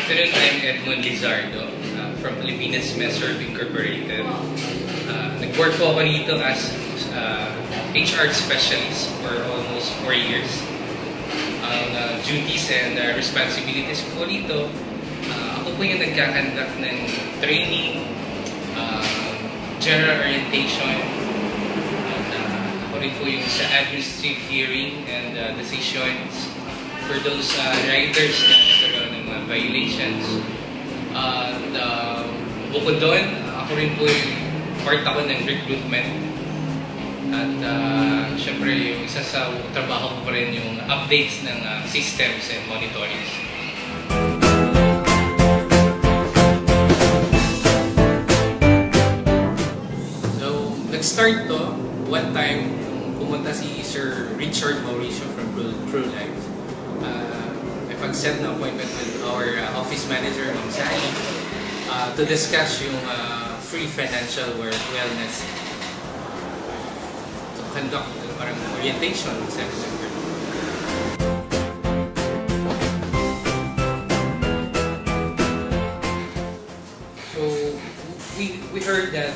afternoon. I'm Edmond Lizardo from Pilipinas Meserve Incorporated. Nag-work po ako dito as HR specialist for almost 4 years. Ang duties and responsibilities ko dito, ako po yung nagkakandak ng training, general orientation, at ako rin po yung sa administrative hearing and decisions for those riders na nagkaroon ng mga violations. Bukod doon, ako rin po yung part ako ng recruitment. At syempre, yung isa sa trabaho ko pa rin yung updates ng systems and monitorings. So, nag-start to one time pumunta si Sir Richard Mauricio from ProLife. Pag-set na appointment with our office manager, Ma'am Sally, to discuss yung free financial wellness, to conduct parang orientation seminar. So we heard that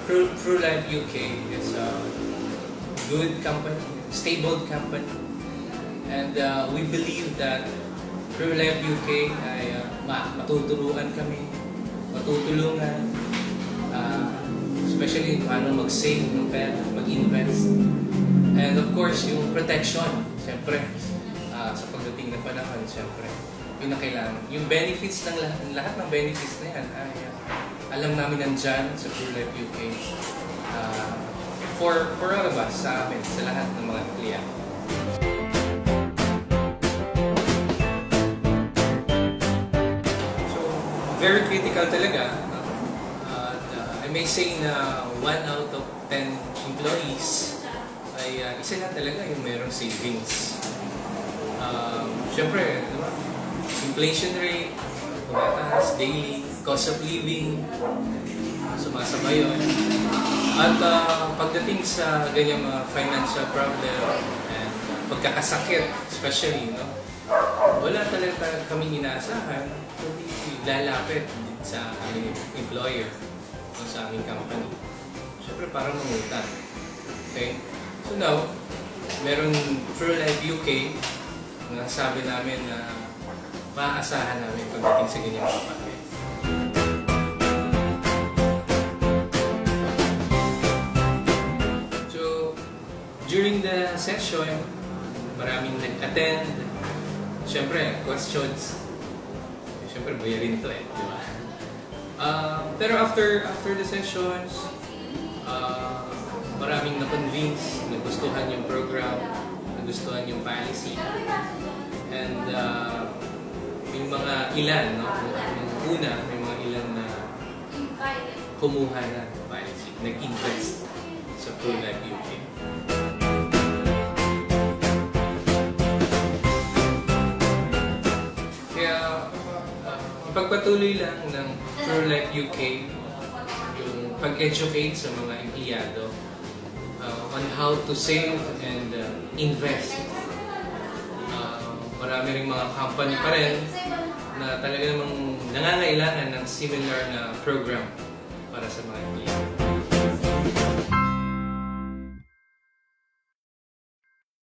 ProLife UK is a good company, stable company, and we believe that ProLife UK ay matutulungan kami, matutulungan, especially paano mag-save ng pera, mag-invest. And of course, yung protection, siyempre, sa pagdating na panahon, siyempre, yun na kailangan. Yung benefits ng lahat ng benefits na yan, ay alam namin nandyan sa ProLife UK. For all of us, sa amin, sa lahat ng mga kliyente. Very critical talaga. I may say na 1 out of 10 employees ay isa na talaga yung mayroong savings. Siyempre, diba? Inflation rate, tumataas daily, cost of living, sumasabay yun. At pagdating sa ganyang mga financial problem and pagkakasakit, especially, no? Wala talaga kaming inaasahan, kundi lalapit sa aming employer o sa aming company. Siyempre, parang mangutang. Okay? So now, meron ProLife UK na sabi namin na maaasahan namin pagdating sa ganyang mga bagay. So, during the session, maraming nag-attend. Siyempre, questions. Siyempre, bayarin ito di ba? Pero after the sessions, maraming na-convince, nagustuhan yung program, nagustuhan yung policy. And may mga ilan, no? Yung una, may mga ilan na kumuha na policy, nag-invest sa ProLife UK. Pagpatuloy lang ng ProLife UK yung pag-educate sa mga empleyado on how to save and invest. Marami ring mga company pa rin na talaga namang nangangailangan ng similar na program para sa mga empleyado.